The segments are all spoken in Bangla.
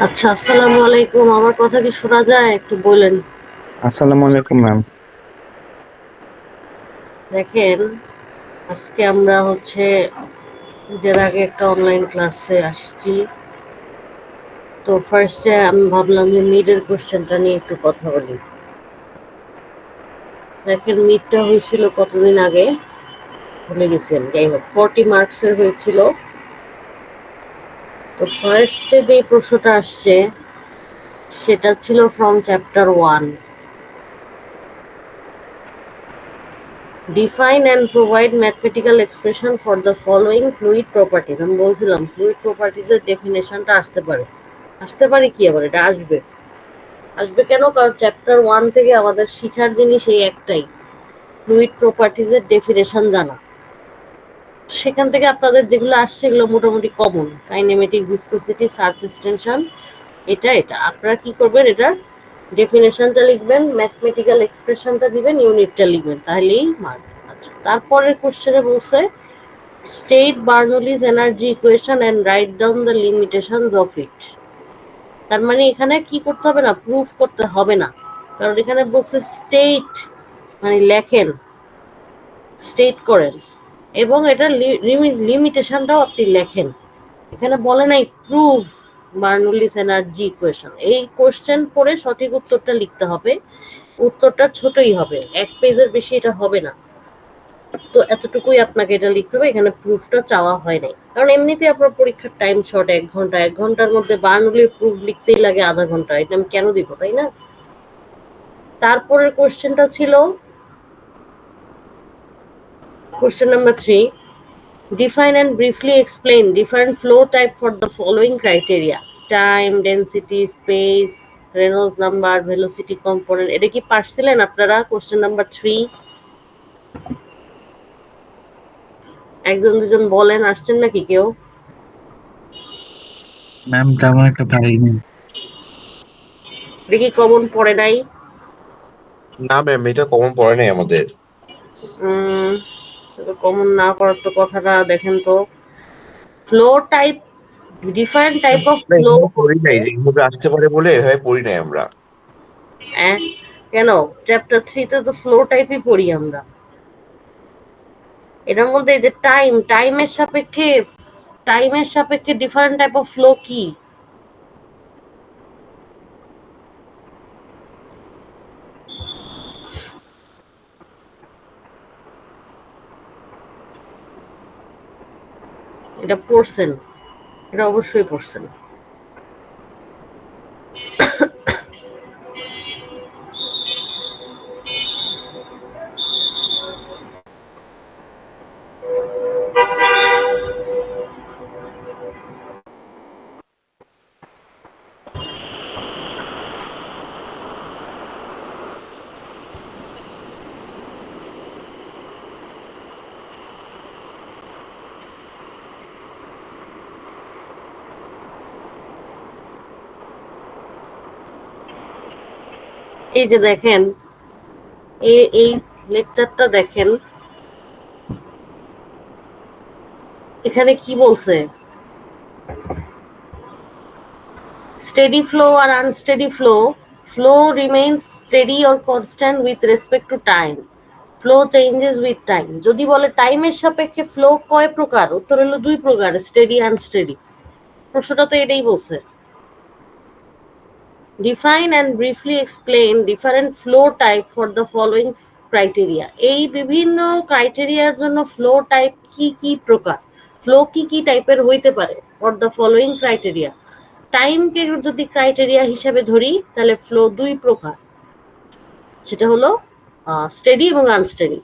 আচ্ছা, আসসালামু আলাইকুম। আমার কথা কি শোনা যায়? একটু বলেন। আসসালামু আলাইকুম ম্যাম। দেখেন, আজকে আমরা ঈদের আগে একটা অনলাইন ক্লাসে আসছি। তো ফার্স্টে আমি ভাবলাম যে মিডের কোশ্চেনটা নিয়ে একটু কথা বলি। দেখেন, মিডটা হয়েছিল কতদিন আগে ভুলে গেছি আমি। যাই হোক, 40 মার্কসের হয়েছিল। তো ফার্স্টে যে প্রশ্নটা আসছে সেটা ছিল from chapter 1, define and provide mathematical expression for the following fluid properties. আমি বলছিলাম ফ্লুইড প্রপার্টিজের ডেফিনেশনটা আসতে পারে কি, আবার এটা আসবে। আসবে কেন? কারণ চ্যাপ্টার 1 থেকে আমাদের শিখার জিনিস এই একটাই, ফ্লুইড প্রপার্টিজের ডেফিনেশন জানা। সেখান থেকে আপনাদের যেগুলো আসছে এগুলো মোটামুটি common, kinematic, viscosity, surface tension, এটা আপনারা কি করবেন, এটার ডেফিনেশনটা লিখবেন, ম্যাথমেটিক্যাল এক্সপ্রেশনটা দিবেন, ইউনিটটা লিখবেন, তাহলেই মার্ক। আচ্ছা, তারপরের কোশ্চেনে বলছে state Bernoulli's energy equation and write down the limitations of it. তার মানে এখানে কি করতে হবে না, প্রুফ করতে হবে না, কারণ এখানে বলছে স্টেট মানে লেখেন, স্টেট করেন, এবং এটার লিমিটেশনটাও আপনি লেখেন। এখানে বলে নাই প্রুফ বার্নৌলি's এনার্জি ইকুয়েশন। এই কোশ্চেন পড়ে সঠিক উত্তরটা লিখতে হবে। উত্তরটা ছোটই হবে, 1 পেজের বেশি এটা হবে না। তো এতটুকুই আপনাকে এটা লিখতে হবে, এখানে প্রুফটা চাওয়া হয় নাই, কারণ এমনিতে আপনার পরীক্ষার টাইম শর্ট 1 ঘন্টা। 1 ঘন্টার মধ্যে বার্নৌলির প্রুফ লিখতেই লাগে আধা ঘন্টা, এটা আমি কেন দিব, তাই না? তারপরের কোশ্চেনটা ছিল question number 3, define and briefly explain different flow type for the following criteria: time, density, space, Reynolds number, velocity component। এটা কি পারছিলেন আপনারা? কোশ্চেন নাম্বার 3 একজন দুজন বলেন, আসছেন নাকি কেউ? ম্যাম তেমন একটা পারিনি। এটা কি কমন পড়ে নাই? না ম্যাম, এটা কমন পড়ে নাই আমাদের। কমন না করার তো কথাটা দেখেন তো। Flow type, different type of না, ফ্লো এভাবে পড়ি হচ্ছে। নাই যে এইভাবে আসতে পারে বলে এভাবে পড়ি নাই আমরা। আহ, কেন? চ্যাপ্টার 3 তো ফ্লো টাইপই পড়ি আমরা। এটার মধ্যে এই যে টাইমের সাপেক্ষে ডিফারেন্ট টাইপ অফ ফ্লো কি? এটা পড়ছেন, এটা অবশ্যই পড়ছেন। এই যে দেখেন, এই লেকচারটা দেখেন, এখানে কি বলছে? Steady flow or unsteady flow. Flow remains steady or constant with respect to time. Flow changes with time. যদি বলে টাইমের সাপেক্ষে ফ্লো কয় প্রকার, উত্তর হলো 2 প্রকার, স্টেডি আনস্টেডি। প্রশ্নটা তো এটাই বলছে। Define and briefly explain different flow type for the following criteria. এই বিভিন্ন ক্রাইটেরিয়ার জন্য ফ্লো টাইপ কি কি প্রকার, ফ্লো কি কি টাইপের হইতে পারে, ফর দ্য ফলোইং ক্রাইটেরিয়া। টাইমকে যদি ক্রাইটেরিয়া হিসেবে ধরি তাহলে ফ্লো 2 প্রকার, সেটা হলো স্টেডি এবং আনস্টেডি।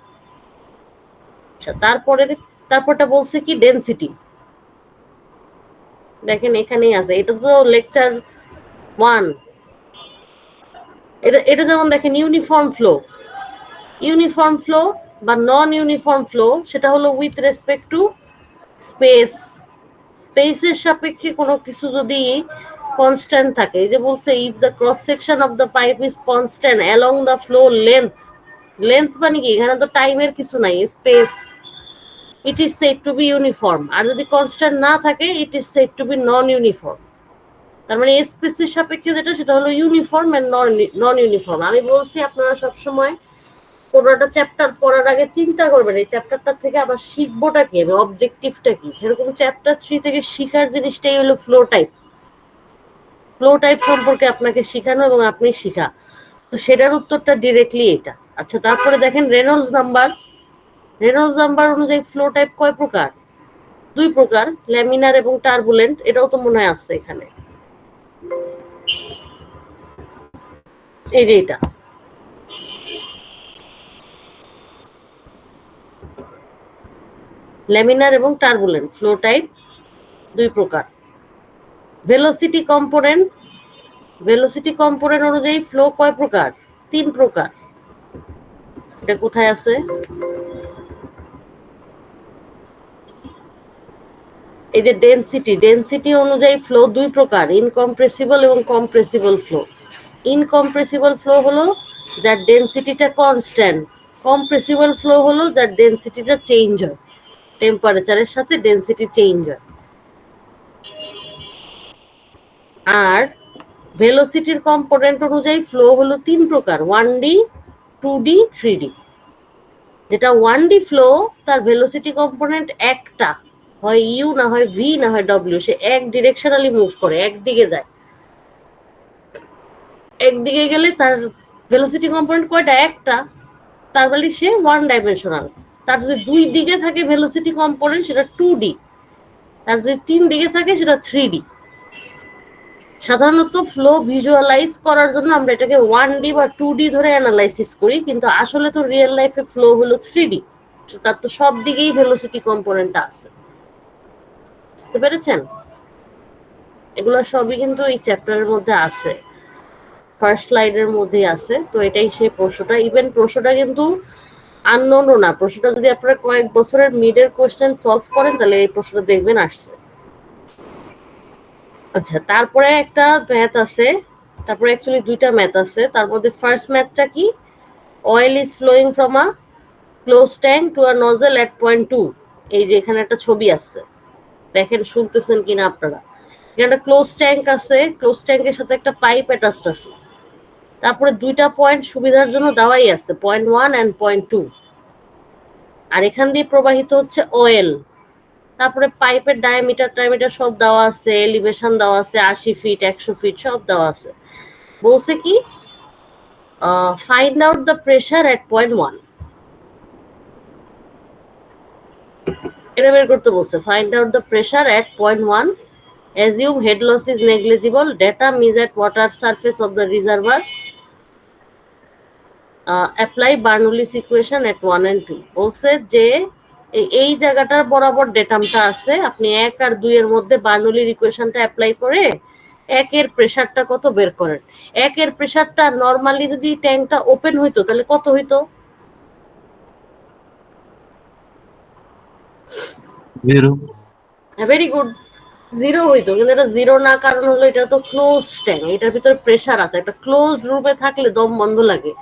আচ্ছা, তারপরটা বলছে কি, ডেনসিটি। দেখেন এখানেই আছে, এটা তো লেকচার 1। এটা যেমন দেখেন, ইউনিফর্ম ফ্লো বা নন ইউনিফর্ম ফ্লো, সেটা হলো উইথ রেসপেক্ট টু স্পেস। স্পেসের সাপেক্ষে কোনো কিছু যদি কনস্ট্যান্ট থাকে, এই যে বলছে if the cross section of the pipe is constant along the flow length. Length মানে কি? এখানে তো টাইমের কিছু নাই, space. It is said to be uniform. আর যদি কনস্ট্যান্ট না থাকে, it is said to be non uniform. তার মানে স্পেসের সাপেক্ষে যেটা সেটা হলো ইউনিফর্ম এন্ড নন ইউনিফর্ম। আমি বলছি আপনারা সবসময় কোনো একটা চ্যাপ্টার পড়ার আগে চিন্তা করবেন এই চ্যাপ্টারটা থেকে আবার শিখবোটা কি, এবং অবজেক্টিভটা কি। সেরকম চ্যাপ্টার 3 থেকে শিখার জিনিসটাই হলো ফ্লো টাইপ। ফ্লো টাইপ সম্পর্কে আপনাকে শিখানো এবং আপনি শিখা, তো সেটার উত্তরটা ডিরেক্টলি এটা। আচ্ছা, তারপরে দেখেন রেনল্ডস নাম্বার। রেনল্ডস নাম্বার অনুযায়ী ফ্লো টাইপ কয় প্রকার? 2 প্রকার, ল্যামিনার এবং টার্বুলেন্ট। এটাও তো মনে হয় আছে এখানে, এই যে এটা। ল্যামিনার এবং টার্বুলেন্ট ফ্লো টাইপ 2 প্রকার। ভেলোসিটি কম্পোনেন্ট, ভেলোসিটি কম্পোনেন্ট অনুযায়ী ফ্লো কয় প্রকার? 3 প্রকার। এটা কোথায় আছে? এই যে ডেনসিটি, ডেনসিটি অনুযায়ী ফ্লো 2 প্রকার, ইনকম্প্রেসিবল এবং কম্প্রেসিবল ফ্লো। ইনকম্প্রেসিবল ফ্লো হলো যার ডেনসিটিটা কনস্ট্যান্ট, কম্প্রেসিবল ফ্লো হলো যার ডেনসিটিটা চেঞ্জ হয়, টেম্পারেচারের সাথে ডেনসিটি চেঞ্জ হয়। আর ভেলোসিটির কম্পোনেন্ট অনুযায়ী ফ্লো হলো 3 প্রকার, 1D, 2D, 3D। যেটা 1D ফ্লো তার ভেলোসিটি কম্পোনেন্ট একটা, হয় ইউ না হয় ভি না হয় ডব্লিউ, সে এক ডিরেকশনালি মুভ করে, একদিকে যায়। একদিকে গেলে তার ভেলোসিটি কম্পোনেন্ট কয়টা? একটা, তার মানে সে 1 ডাইমেনশনাল। তার যদি 2 দিকে থাকে ভেলোসিটি কম্পোনেন্ট সেটা 2D, তার যদি 3 দিকে থাকে সেটা 3D। সাধারণত ফ্লো ভিজুয়ালাইজ করার জন্য আমরা এটাকে 1D বা 2D ধরে অ্যানালাইসিস করি, কিন্তু আসলে তো রিয়েল লাইফে ফ্লো হলো 3D। তার তো সব দিকেই ভেলোসিটি কম্পোনেন্টটা আছে। বুঝতে পেরেছেন? এগুলো সবই কিন্তু এই চ্যাপ্টারের মধ্যে আছে, ফার্স্ট স্লাইডের মধ্যেই আছে। তো এটাই সেই প্রশ্নটা। ইভেন প্রশ্নটা কিন্তু আননোনও না। প্রশ্নটা যদি আপনারা কয়েক বছরের মিডের কোশ্চেন সলভ করেন তাহলে এই প্রশ্নটা দেখবেন আসছে। আচ্ছা, তারপরে একটা ম্যাথ আছে, তারপরে অ্যাকচুয়ালি 2টা ম্যাথ আছে। তার মধ্যে ফার্স্ট ম্যাথটা কি? Oil is flowing from a close tank to a nozzle at point 2। এই যে এখানে একটা ছবি আছে, দেখেন শুনতেছেন কিনা আপনারা। এখানে একটা ক্লোজ ট্যাঙ্ক আছে, ক্লোজ ট্যাঙ্কের সাথে একটা পাইপ অ্যাটাচড আছে। তারপরে 2টা পয়েন্ট সুবিধার জন্য দেওয়াই আছে, পয়েন্ট 1 অ্যান্ড পয়েন্ট 2। আর এখান দিয়ে প্রবাহিত হচ্ছে অয়েল। তারপরে পাইপের ডায়ামিটার টায়ামিটার সব দেওয়া আছে, এলিভেশন দেওয়া আছে, 80 ফিট 100 ফিট সব দেওয়া আছে। বলছে কি find out the pressure at point 1। এটা বের করতে বলছে, find out the pressure at point 1, assume head loss is negligible, data means at water surface of the reservoir, apply Bernoulli's equation at 1 and 2। বলছে যে এই জায়গাটার বরাবর ডেটামটা আছে, আপনি 1 আর 2 এর মধ্যে বার্নৌলির ইকুয়েশনটা অ্যাপ্লাই করে 1 এর প্রেসারটা কত বের করেন। 1 এর প্রেসারটা নরমালি যদি ট্যাঙ্কটা ওপেন হইতো তাহলে কত হইতো? 0। ভেরি গুড, 0 হইতো। কিন্তু এটা 0 না, কারণ হলো এটা তো ক্লোজ ট্যাঙ্ক, এটার ভিতরে প্রেসার আছে। একটা ক্লোজড রুমে থাকলে দম বন্ধ লাগে,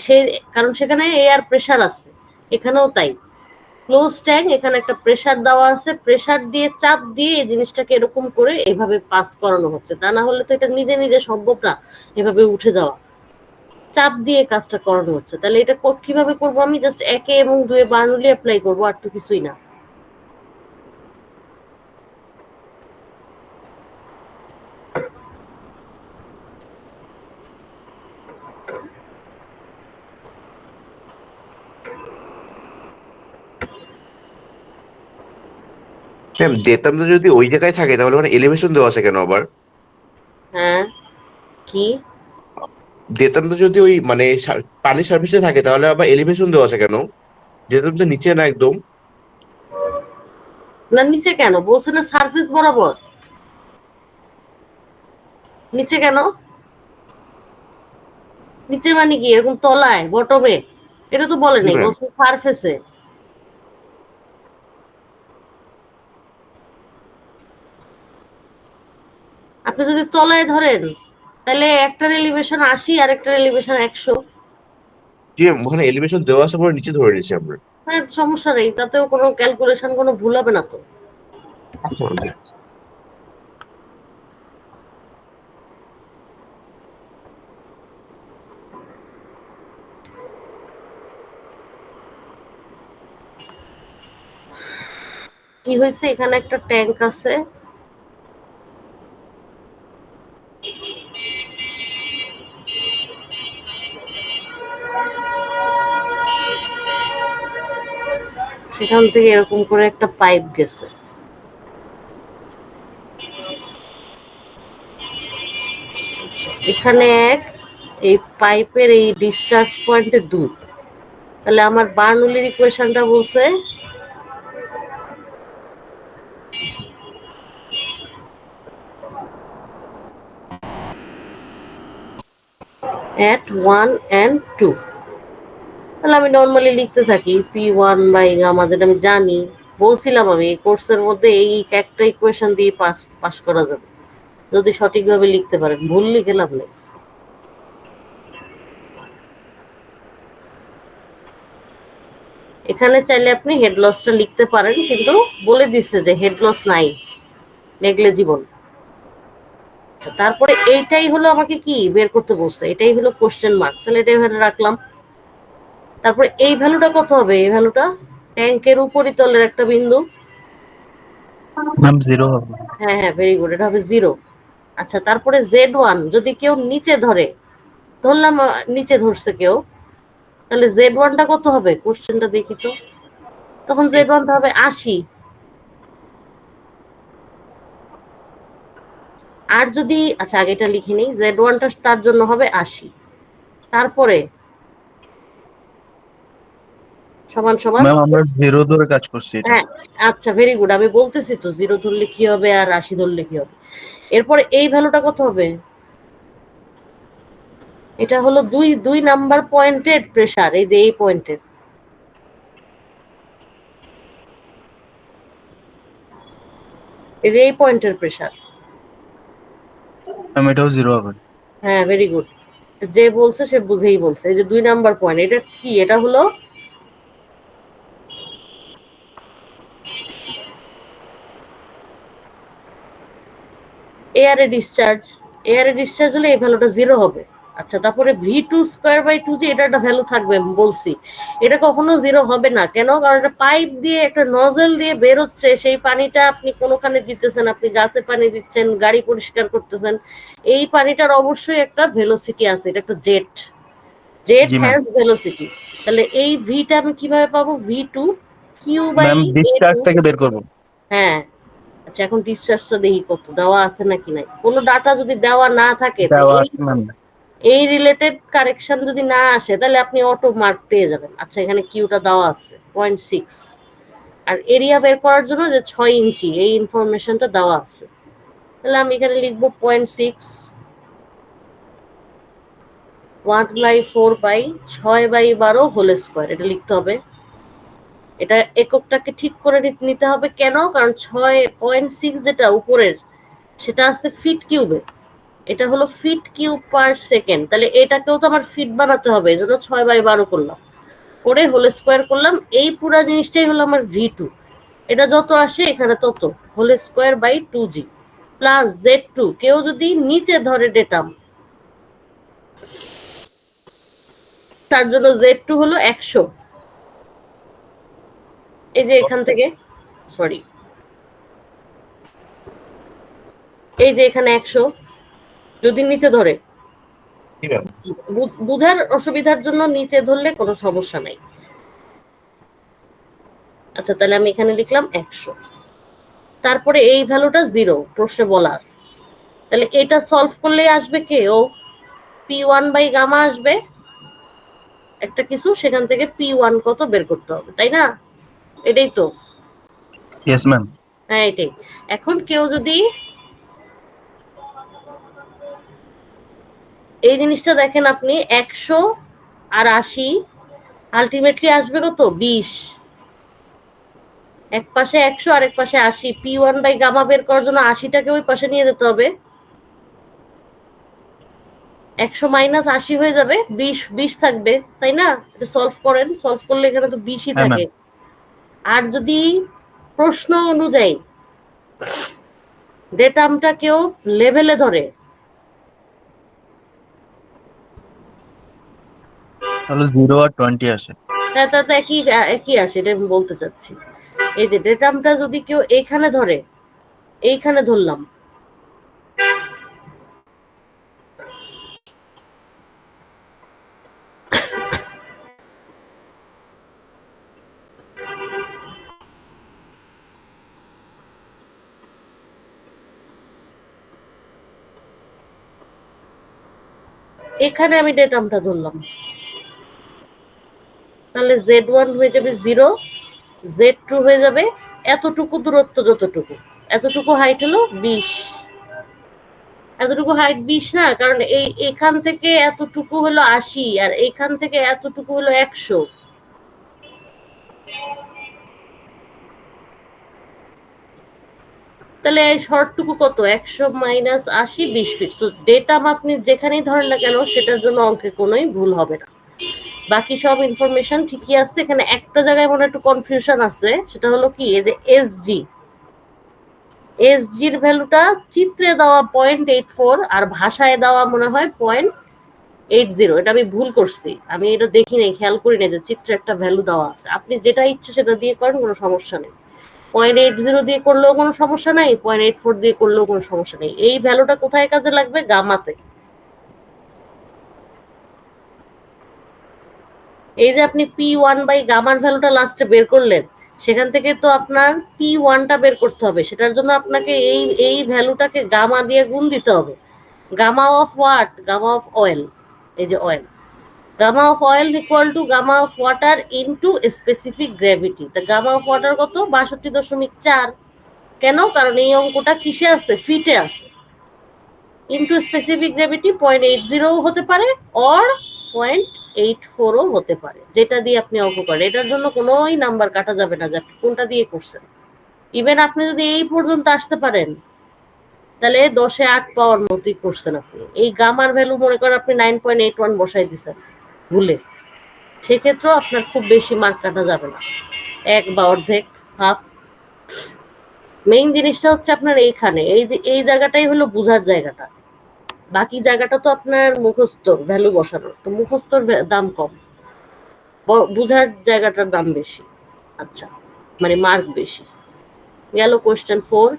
সে কারণ সেখানে এয়ার প্রেসার আছে। এখানেও তাই, ক্লোজ ট্যাঙ্ক, এখানে একটা প্রেসার দেওয়া আছে, প্রেসার দিয়ে চাপ দিয়ে এই জিনিসটাকে এরকম করে এভাবে পাস করানো হচ্ছে। তা না হলে তো এটা নিজে নিজে সম্ভব না এভাবে উঠে যাওয়া, চাপ দিয়ে কাজটা করানো হচ্ছে। তাহলে এটা কিভাবে করবো? আমি জাস্ট 1 এবং 2 বার্নৌলি অ্যাপ্লাই করবো, আর তো কিছুই না। ম্যাম, ডেটামটা যদি ওই জায়গায় থাকে তাহলে মানে এলিভেশন দেওয়া আছে কেন আবার? হ্যাঁ, কি? ডেটামটা যদি ওই মানে পানির সার্ফেসে থাকে তাহলে আবার এলিভেশন দেওয়া আছে কেন? ডেটাম তো নিচে না একদম। না, নিচে কেন? বলছে না সারফেস বরাবর। নিচে কেন? নিচে মানে কি এরকম তলায়, বটমে? এটা তো বলে জি নাই, ম্যাম। বলছে সারফেসে। আপনি যদি তলায় ধরেন তাহলে একটার এলিভেশন 80 আর একটার এলিভেশন 100। জি ম্যাম, ওখানে এলিভেশন দেওয়া আছে পরে নিচে ধরে নিয়েছি আমরা। হ্যাঁ, সমস্যা নেই, তাতেও কোনো ক্যালকুলেশন কোনো ভুল হবে না তো। আচ্ছা, কি হয়েছে, এখানে একটা ট্যাঙ্ক আছে, সেখান থেকে এরকম করে একটা পাইপ গেছে। এখানে এক, এই পাইপের এই ডিসচার্জ পয়েন্টে দুই। তাহলে আমার বার্নৌলির ইকুয়েশনটা বলছে at 1 and 2। তাহলে আমি নর্মালি লিখতে থাকি P1 বাই গামা, যেটা আমি জানি, বলছিলাম আমি এই কোর্সের মধ্যে এই একটা ইকুয়েশন দিয়ে পাস পাস করা যাবে যদি সঠিকভাবে লিখতে পারেন, ভুল লিখে লাভ নেই। এখানে চাইলে আপনি হেড লসটা লিখতে পারেন, কিন্তু বলে দিচ্ছে যে হেড লস নাই, নেগলিজিবল। আচ্ছা, তারপরে এইটাই হলো আমাকে কি বের করতে বলছে, এটাই হলো কোশ্চেন মার্ক, তাহলে এটা এখানে রাখলাম। তারপরে এই ভ্যালুটা কত হবে, এই ভ্যালুটা ট্যাঙ্কের উপরিতলের একটা বিন্দু। ম্যাম 0 হবে। হ্যাঁ হ্যাঁ, ভেরি গুড, এটা হবে 0। আচ্ছা, তারপরে Z1 যদি কেউ নিচে ধরে, ধরলাম নিচে ধরছে কেউ, তাহলে Z1টা কত হবে, কোশ্চেনটা দেখি তো। তখন Z1 তো হবে 80। আর যদি, আচ্ছা আগে এটা লিখে নিই, Z1টা তার জন্য হবে 80। তারপরে সমান সমান, ম্যাম আমরা 0 ধরে কাজ করছি এটা। হ্যাঁ আচ্ছা ভেরি গুড, আমি বলতেছি তো 0 ধরলে কি হবে আর 80 ধরলে কি হবে। এরপরে এই ভ্যালুটা কত হবে, এটা হলো দুই দুই নাম্বার পয়েন্টের প্রেসার, এই যে এই পয়েন্টের, এই যে এই পয়েন্টের প্রেসার। ম্যাম এটাও 0 হবে। হ্যাঁ ভেরি গুড, যে বলছে সে বুঝেই বলছে। এই যে 2 নাম্বার পয়েন্ট, এটা কি, এটা হলো এয়ারে ডিসচার্জ। এয়ারে ডিসচার্জ হলে এই ভ্যালুটা 0 হবে। আচ্ছা, তারপরে V2²/2 যে এটা একটা ভ্যালু থাকবে বলছি, এটা কখনো 0 হবে না। কেন? কারণ এটা পাইপ দিয়ে, একটা নজল দিয়ে বের হচ্ছে, সেই পানিটা আপনি কোনোখানে দিতেছেন, আপনি গাছে পানি দিচ্ছেন, গাড়ি পরিষ্কার করতেছেন, এই পানিটার অবশ্যই একটা ভেলোসিটি আছে, এটা একটা jet, chat G ma'am. Has velocity. তাহলে এই ভিটা আমি কিভাবে পাবো, V2 bye ma'am A2। Discharge থেকে বের করব। হ্যাঁ, আচ্ছা এখন ডিসচার্জটা দেখি কত দেওয়া আছে নাকি নাই। কোনো ডাটা যদি দেওয়া না থাকে, তো দেওয়া এই আছে ম্যাম। এই রিলেটেড কারেকশন যদি না আসে, তাহলে আপনি অটো মার্ক পেয়ে যাবেন। আচ্ছা, এখানে কিউটা দেওয়া আছে 0.6, আর এরিয়া বের করার জন্য যে 6 ইঞ্চি, এই ইনফরমেশনটা দেওয়া আছে। তাহলে আমি এখানে লিখবো 0.6 1/4/6/12 হোল স্কোয়ার, এটা লিখতে হবে। এটা এককটাকে ঠিক করে নিতে হবে, কেন? কারণ 6.6 যেটা উপরের, সেটা আছে ফিট কিউবে, এটা হলো ফিট কিউব পার সেকেন্ড। তাহলে এটাকেও তো আমার ফিট বানাতে হবে, এই জন্য 6/12 করলাম, করে হোল স্কোয়ার করলাম। এই পুরা জিনিসটাই হলো আমার V2, এটা যত আসে এখানে তত, whole square by 2G plus Z2। কেউ যদি নিচে ধরে ডেটাম, তার জন্য Z2 হলো 100। এই যে এখান থেকে, সরি, এই যে এখানে 100 যদি নিচে ধরে, বুঝার অসুবিধার জন্য নিচে ধরলে কোনো সমস্যা নাই। আচ্ছা, তাহলে আমি এখানে লিখলাম 100। তারপরে এই ভ্যালুটা 0 প্রশ্নে বলা আছে, তাহলে এটা সলভ করলে আসবে কে, ও P1/গামা আসবে একটা কিছু, সেখান থেকে P1 কত বের করতে হবে, তাই না? এটাই তো, ইয়েস ম্যাম। হ্যাঁ এটাই। এখন কেউ যদি এই জিনিসটা দেখেন, আপনি 100 আর 80 আলটিমেটলি আসবে কত, 20। এক পাশে 100 আর এক পাশে 80, P1/গামা বের করার জন্য 80টাকে ওই পাশে নিয়ে যেতে হবে, 100 মাইনাস 80 হয়ে যাবে, 20 থাকবে, তাই না? এটা সলভ করেন, সলভ করলে এখানে তো 20ই হ্যাঁ ম্যাম। থাকে। আর যদি প্রশ্ন অনুযায়ী ডেটামটা কেউ লেভেলে ধরে, তাহলে 0 আর 20 আসে। তাহলে তো একই একই আসে, এটা আমি বলতে চাচ্ছি। এই যে ডেটামটা যদি কেউ এইখানে ধরে, এইখানে ধরলাম, এখানে আমি ডেটামটা ধরলাম, তাহলে Z1 হয়ে যাবে 0, Z2 হয়ে যাবে এতটুকু দূরত্ব, যতটুকু, এতটুকু হাইট হলো 20, এতটুকু হাইট 20 না, কারণ এই এখান থেকে এতটুকু হলো 80 আর এখান থেকে এতটুকু হলো 100। তাহলে এই শর্টটুকু কত? 100 মাইনাস 80, 20 ফিট। সো ডেটাম আপনি যেখানেই ধরেন না কেন সেটার জন্য অঙ্কে কোনোই ভুল হবে না, বাকি সব ইনফরমেশন ঠিকই আছে। এখানে একটা জায়গায় মনে একটু কনফিউশন আছে, সেটা হলো কি, এই যে এসজির ভ্যালুটা চিত্রে দেওয়া 0.84 আর ভাষায় দেওয়া মনে হয় 0.80। এটা আমি ভুল করছি, আমি এটা দেখি নাই, খেয়াল করি না যে চিত্রে একটা ভ্যালু দেওয়া আছে। আপনি যেটা ইচ্ছে সেটা দিয়ে করেন, কোনো সমস্যা নেই। 0.80 দিয়ে করলেও কোনো সমস্যা নাই, 0.84 দিয়ে করলেও কোনো সমস্যা নেই। এই ভ্যালুটা কোথায় কাজে লাগবে? গামাতে। এই যে আপনি P1 বাই গামার ভ্যালুটা লাস্টে বের করলেন, সেখান থেকে তো আপনার P1টা বের করতে হবে। সেটার জন্য আপনাকে এই ভ্যালুটাকে গামা দিয়ে গুণ দিতে হবে। Gamma of what? Gamma of oil. এই যে oil, gamma of oil equal to gamma of water into specific gravity. তা গামা অফ ওয়াটার কত? 62.4। কেন? কারণ এই অঙ্কটা কিসে আছে? ফিটে আছে। ইনটু স্পেসিফিক গ্র্যাভিটি 0.80 হতে পারে, অর 0.84ও হতে পারে, যেটা দিয়ে আপনি অঙ্ক করেন। এটার জন্য কোনোই নাম্বার কাটা যাবে না যে আপনি কোনটা দিয়ে করছেন। ইভেন আপনি যদি এই পর্যন্ত আসতে পারেন, তাহলে 10-এ 8 পাওয়ার মতোই করছেন আপনি। এই গামার ভ্যালু মনে করেন আপনি 9.81 বসাই দিচ্ছেন ভুলে, সেক্ষেত্রেও আপনার খুব বেশি মার্ক কাটা যাবে না, 1 বা অর্ধেক, হাফ। মেইন জিনিসটা হচ্ছে আপনার এইখানে, এই যে এই জায়গাটাই হলো বুঝার জায়গাটা। বাকি জায়গাটা তো আপনার মুখস্থর ভ্যালু বসানোর, তো মুখস্থর দাম কম, বুঝার জায়গাটার দাম বেশি। আচ্ছা, মানে মার্ক বেশি। গেল কোয়েশ্চেন 4।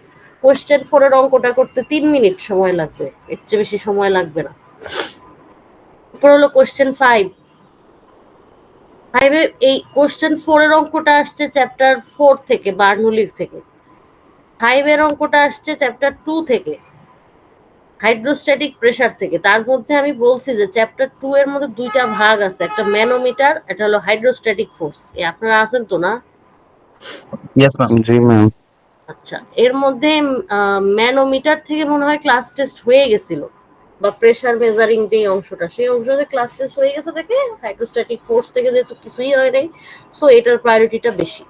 কোয়েশ্চেন 4 এর অঙ্কটা করতে 3 মিনিট সময় লাগবে, এর চেয়ে বেশি সময় লাগবে না। এরপর হলো কোয়েশ্চেন 5। এই কোয়েশ্চেন 4 এর অঙ্কটা আসছে চ্যাপ্টার 4 থেকে, বার্নৌলির থেকে। 5 এর অঙ্কটা আসছে চ্যাপ্টার 2 থেকে, হাইড্রোস্ট্যাটিক প্রেসার থেকে। তার মধ্যে আমি বলছি যে চ্যাপ্টার 2 এর মধ্যে দুইটা ভাগ আছে, একটা ম্যানোমিটার, এটা হলো হাইড্রোস্ট্যাটিক ফোর্স। আপনারা আছেন তো না? Yes ma'am. জি ম্যাম। আচ্ছা, এর মধ্যে ম্যানোমিটার থেকে মনে হয় ক্লাস টেস্ট হয়ে গেছিল, বা প্রেসার মেজারিং যে অংশটা, সেই অংশতে ক্লাস টেস্ট হয়ে গেছে দেখে হাইড্রোস্ট্যাটিক ফোর্স থেকে যেহেতু কিছুই হয় নাই, সো এটার প্রায়োরিটিটা বেশি।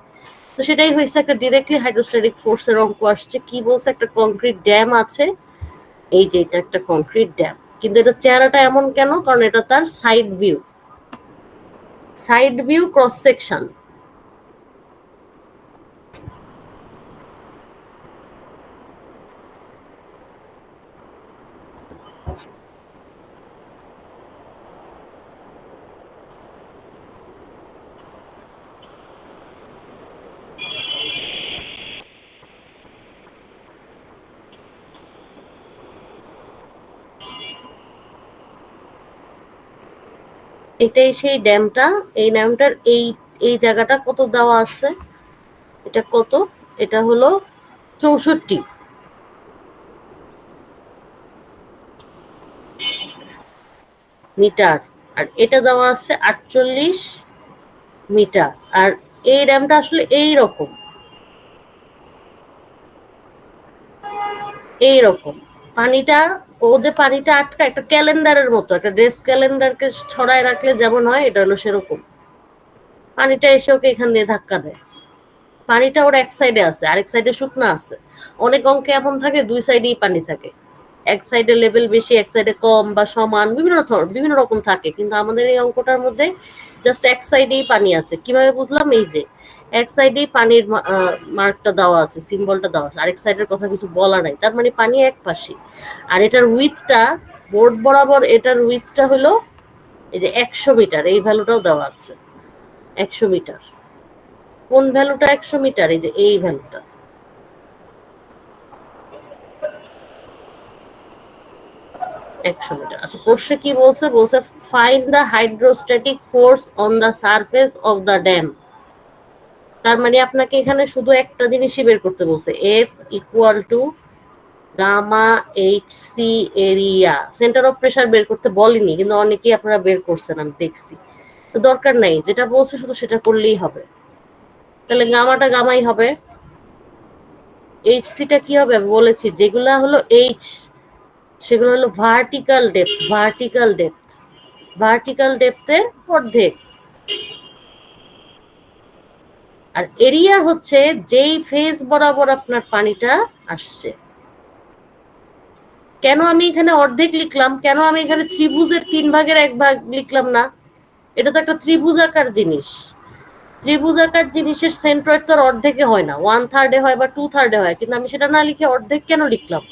তো সেটাই হয়েছে, একটা ডিরেক্টলি হাইড্রোস্ট্যাটিক ফোর্সের অঙ্ক আসছে। কি বলছে? একটা কংক্রিট ড্যাম আছে, এই যে এটা একটা কংক্রিট ড্যাম, কিন্তু এটা চেহারাটা এমন কেন? কারণ এটা তার সাইড ভিউ ক্রস সেকশন। এটাই সেই ড্যামটা। এই ড্যামটার এই এই জায়গাটা কত দেওয়া আছে? এটা কত? এটা হলো 64 মিটার, আর এটা দেওয়া আছে 48 মিটার। আর এই ড্যামটা আসলে এইরকম পানিটা, ও যে পানিটা আটকা, একটা ক্যালেন্ডারের মতো, একটা ড্রেস ক্যালেন্ডারকে ছড়ায় রাখলে যেমন হয়, এটা হলো সেরকম। পানিটা এসে ওকে এখান দিয়ে ধাক্কা দেয়। পানিটা ওর এক সাইডে আছে, আরেক সাইডে শুকনো আছে। অনেক অঙ্কে এমন থাকে দুই সাইডেই পানি থাকে, এক সাইডে লেভেল বেশি, এক সাইডে কম বা সমান, বিভিন্ন রকম থাকে। কিন্তু আমাদের এই অঙ্কটার মধ্যে জাস্ট এক সাইডেই পানি আছে। কিভাবে বুঝলাম? এই যে এক সাইডেই পানির মার্কটা দেওয়া আছে, সিম্বলটা দেওয়া আছে, আরেক সাইডের কথা কিছু বলা নাই, তার মানে পানি এক পাশে। আর এটার উইথটা, বোর্ড বরাবর এটার উইথটা হলো এই যে 100 মিটার, এই ভ্যালুটাও দেওয়া আছে 100 মিটার। কোন ভ্যালুটা 100 মিটার? এই যে এই ভ্যালুটা। আচ্ছা, প্রশ্নে কি বলছে? বলছে find the hydrostatic force on the surface of the dam. তার মানে আপনাকে এখানে শুধু একটা জিনিসই বের করতে বলছে, F equal to gamma H C area. Centre of pressure বের করতে বলেনি, কিন্তু অনেকেই আপনারা বের করছেন, আমি দেখছি। তো দরকার নাই, যেটা বলছে শুধু সেটা করলেই হবে। তাহলে গামাটা গামাই হবে, এইচ সিটা কি হবে বলেছি, যেগুলা হলো এইচ সেগুলো হলো ভার্টিক্যাল ডেপথ। ভার্টিক্যাল ডেপথের অর্ধেক। আর এরিয়া হচ্ছে যেই ফেজ বরাবর আপনার পানিটা আসছে। কেন আমি এখানে অর্ধেক লিখলাম? কেন আমি এখানে ত্রিভুজের 3 ভাগের 1 ভাগ লিখলাম না? এটা তো একটা ত্রিভুজাকার জিনিস। ত্রিভুজাকার জিনিসের সেন্ট্রয়েড তো আর অর্ধেকে হয় না, 1/3 হয় বা 2/3 হয়, কিন্তু আমি সেটা না লিখে অর্ধেক কেন লিখলাম?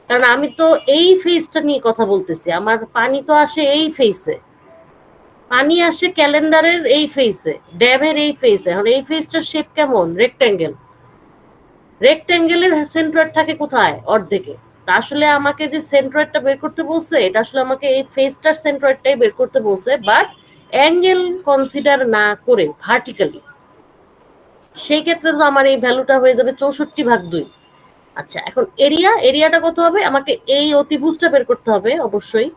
কারণ আমি তো এই ফেজটা নিয়ে কথা বলতেছি, আমার পানি তো আসে এই ফেজে, পানি আসে ক্যালেন্ডারের এই ফেজে, ড্যামের এই ফেজে। এখন এই ফেজটার শেপ কেমন? রেক্ট্যাঙ্গেল। রেক্ট্যাঙ্গেলের সেন্ট্রয়েড থাকে কোথায়? অর্ধেকে। আসলে আমাকে যে সেন্ট্রয়েডটা বের করতে বলছে, এটা আসলে আমাকে এই ফেজটার সেন্ট্রয়েডটাই বের করতে বলছে, বাট অ্যাঙ্গেল কনসিডার না করে ভার্টিক্যালি। সেই ক্ষেত্রে তো আমার এই ভ্যালুটা হয়ে যাবে 64/2। আচ্ছা, এখন এরিয়াটা কত হবে? আমাকে এই অতিভুজটা বের করতে হবে, অবশ্যই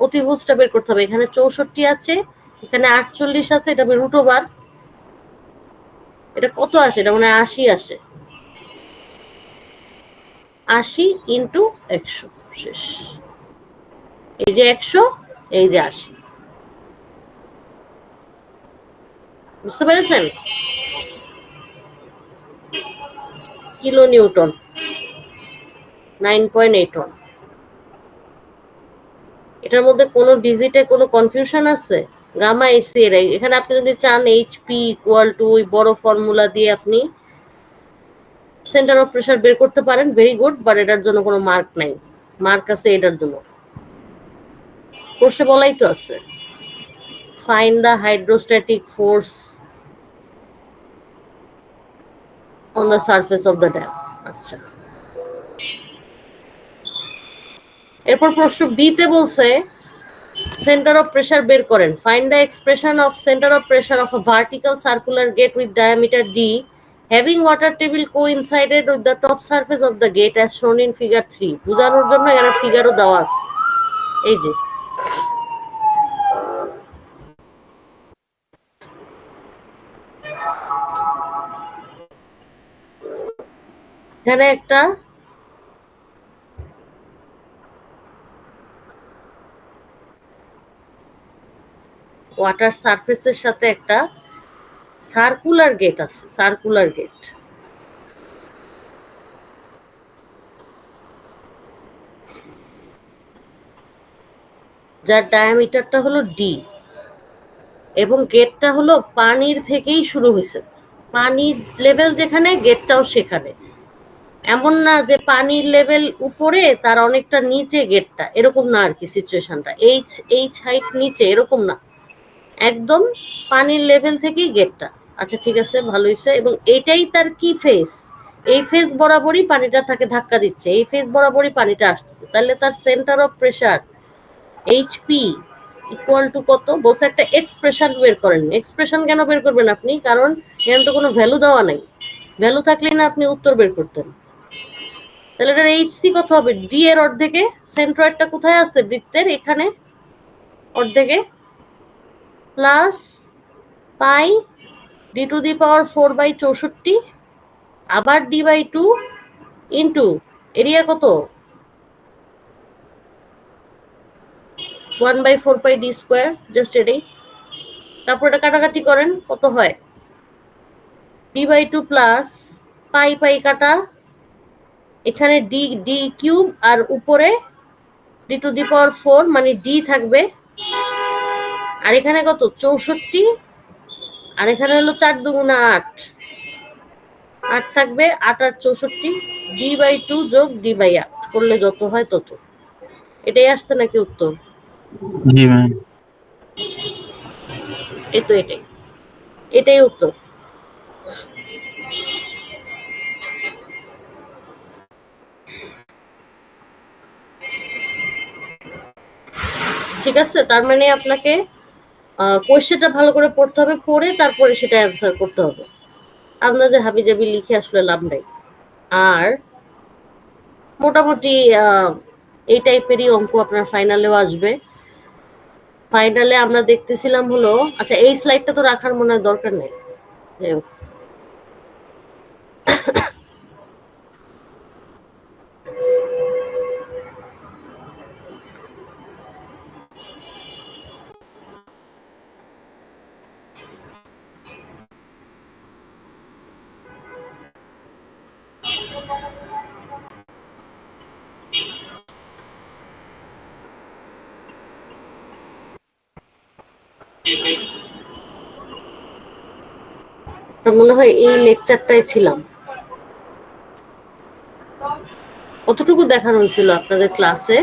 অতিভুজটা বের করতে হবে। এখানে 64 আছে, এখানে 48 আছে, এটা রুট ওভার। এটা কত আসে? এটা মানে 80 আসে। 80 ইন্টু 100, শেষ। এই যে 100, এই যে 80। বুঝতে পেরেছেন? Kilo Newton, 9.81। এটার মধ্যে কোনো ডিজিটে কোনো কনফিউশন আছে? গামা এসি এর এখানে আপনি যদি চান এইচপি ইকুয়াল টু ওই বড় ফর্মুলা দিয়ে আপনি সেন্টার অফ প্রেসার বের করতে পারেন, ভেরি গুড, বাট এটার জন্য কোনো মার্ক নাই। মার্ক আছে এটার জন্য, প্রশ্নে বলাই তো আছে find the hydrostatic force on the surface of the dam. আচ্ছা, এরপর প্রশ্ন বি তে বলছে সেন্টার অফ প্রেসার বের করেন। Find the expression of centre of pressure of a vertical circular gate with diameter D having water table coincided with the top surface of the gate as shown in figure 3। বোঝানোর জন্য এখানে ফিগারও দেওয়া আছে। এই যে এখানে একটা ওয়াটার সারফেসের সাথে একটা সার্কুলার গেট আছে, সার্কুলার গেট। যার ডায়ামিটারটা হলো ডি এবং গেটটা হলো পানির থেকেই শুরু হয়েছে। পানির লেভেল যেখানে, গেটটাও সেখানে। এমন না যে পানির লেভেল উপরে তার অনেকটা নিচে গেটটা, এরকম না আর কি সিচুয়েশনটা। এইচ এইচ হাইট নিচে, এরকম না, একদম পানির লেভেল থেকেই গেটটা। আচ্ছা ঠিক আছে, ভালো হয়েছে। এবং এটাই তার কি ফেস, এই ফেস বরাবরই পানিটা তাকে ধাক্কা দিচ্ছে, এই ফেস বরাবরই পানিটা আসতেছে। তাহলে তার centre of pressure HP equal to কত বলছে? একটা এক্সপ্রেশন বের করেন। এক্সপ্রেশন কেন বের করবেন আপনি? কারণ এখানে তো কোনো ভ্যালু দেওয়া নাই, ভ্যালু থাকলেই না আপনি উত্তর বের করতেন। তাহলে এটার এইচসি কত হবে? ডি এর অর্ধেকে। সেন্ট্রয়েডটা কোথায় আছে? বৃত্তের এখানে অর্ধেকে, plus pi D to the power 4/64, আবার d/2 ইন্টু এরিয়া কত? 1/4 পাই ডি স্কোয়ার, জাস্ট এটাই। তারপর এটা কাটাকাটি করেন, কত হয়? d/2 প্লাস পাই পাই কাটা, এখানে ডি ডি কিউব, আর উপরে ডি টু দি পাওয়ার 4, মানে ডি থাকবে। আর এখানে কত? 64, আর এখানে হলো 4 দুগুণা 8, 8 থাকবে, 8 আর 64, d/2 যোগ d/8 করলে যত হয় তত। এটাই আসছে নাকি উত্তর? জি ম্যাম। এই তো এটাই, এটাই উত্তর। ঠিক আছে, তার মানে আপনাকে কোয়েশ্চেনটা ভালো করে পড়তে হবে, পড়ে তারপরে সেটা অ্যান্সার করতে হবে। আন্দাজে হাবিজাবি লিখে আসলে লাভ নাই। আর মোটামুটি এই টাইপেরই অঙ্ক আপনার ফাইনালেও আসবে। ফাইনালে আমরা দেখতেছিলাম হলো, আচ্ছা এই স্লাইডটা তো রাখার মনে হয় দরকার নেই। যাই হোক। মনে হয় এই লেকচারটাই ছিলাম। কতটুকু দেখানো হয়েছিল আপনাদের ক্লাসে?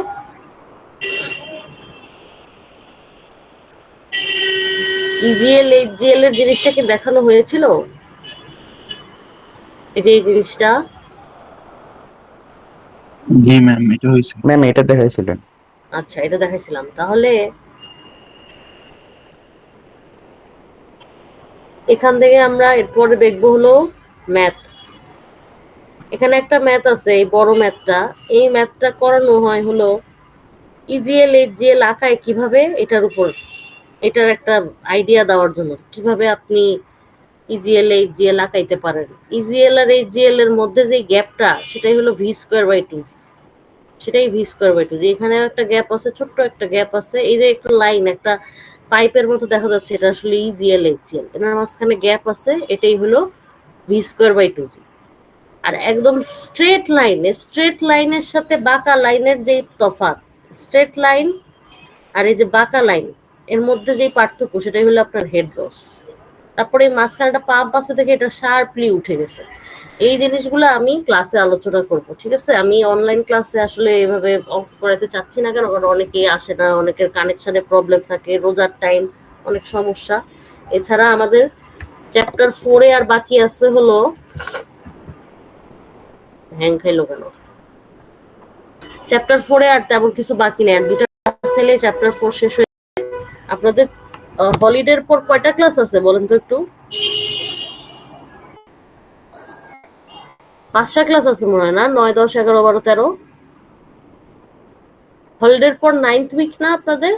ইজিএল এইচজিএল এর জিনিসটা কি দেখানো হয়েছিল? এই যে এই জিনিসটা, জি ম্যাম, এটা হয়েছে। ম্যাম, এটা দেখাইছিলেন। আচ্ছা এটা দেখাইছিলাম। তাহলে এখান থেকে আমরা এরপরে দেখবো হলো ম্যাথ। এখানে একটা ম্যাথ আছে, এই বড় ম্যাথটা। এই ম্যাথটা করানো হয় হলো ইজিএল এইচজিএল আঁকায় কিভাবে, এটার উপর, এটার একটা আইডিয়া দেওয়ার জন্য কিভাবে আপনি ইজিএল এইচজিএল আঁকাইতে পারেন। ইজিএল আর এইচজিএল এর মধ্যে যে গ্যাপটা, সেটাই হলো ভি স্কোয়ার বাই টু, সেটাই ভি স্কোয়ার বাই টু। যে এখানে একটা গ্যাপ আছে, ছোট্ট একটা গ্যাপ আছে, এই যে একটা লাইন, একটা পাইপের মতো দেখা যাচ্ছে, এটা আসলে ইজিএল এইচজিএল, এটার মাঝখানে গ্যাপ আছে, এটাই হলো ভি স্কোয়ার বাই টু জি। আর একদম স্ট্রেট লাইনের সাথে বাঁকা লাইনের যে তফাৎ, স্ট্রেট লাইন আর এই যে বাঁকা লাইন, এর মধ্যে যে পার্থক্য, সেটাই হলো আপনার হেড লস। তারপরে এই মাঝখানে একটা পাম্প আছে দেখে এটা শার্পলি উঠে গেছে। এই জিনিসগুলো আমি ক্লাসে আলোচনা করব, ঠিক আছে? আমি অনলাইন ক্লাসে আসলে এভাবে অঙ্ক করাতে চাচ্ছি না, কেন কারণ অনেকেই আসে না, অনেকের কানেকশনে প্রবলেম থাকে, রোজার টাইম, অনেক সমস্যা। এছাড়া আমাদের চ্যাপ্টার 4-এ আর বাকি আছে হলো, হ্যাং খাইলো কেন, চ্যাপ্টার 4-এ আর তেমন কিছু বাকি নেই, আর দুটা সেলে চ্যাপ্টার 4 শেষ হয়ে। আপনাদের হলিডের পর কয়টা ক্লাস আছে বলেন তো একটু? 5টা ক্লাস আছে মনে হয় না? 9, 10, 11, 12, 13। হলিডের পর 9th উইক না আপনাদের?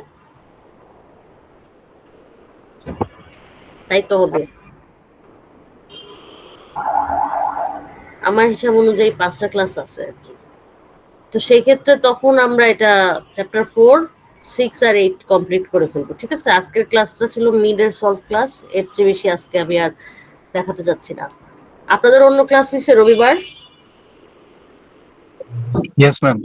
তাই তো হবে, আমার হিসাব অনুযায়ী 5টা ক্লাস আছে আর কি। তো সেই ক্ষেত্রে তখন আমরা এটা চ্যাপ্টার 4, 6 আর 8 কমপ্লিট করে ফেলবো, ঠিক আছে? আজকের ক্লাসটা ছিল মিড এর সলভ ক্লাস, এর চেয়ে বেশি আজকে আমি আর দেখাতে যাচ্ছি না। আপনাদের অন্য ক্লাস হয়েছে রবিবার? Yes ma'am.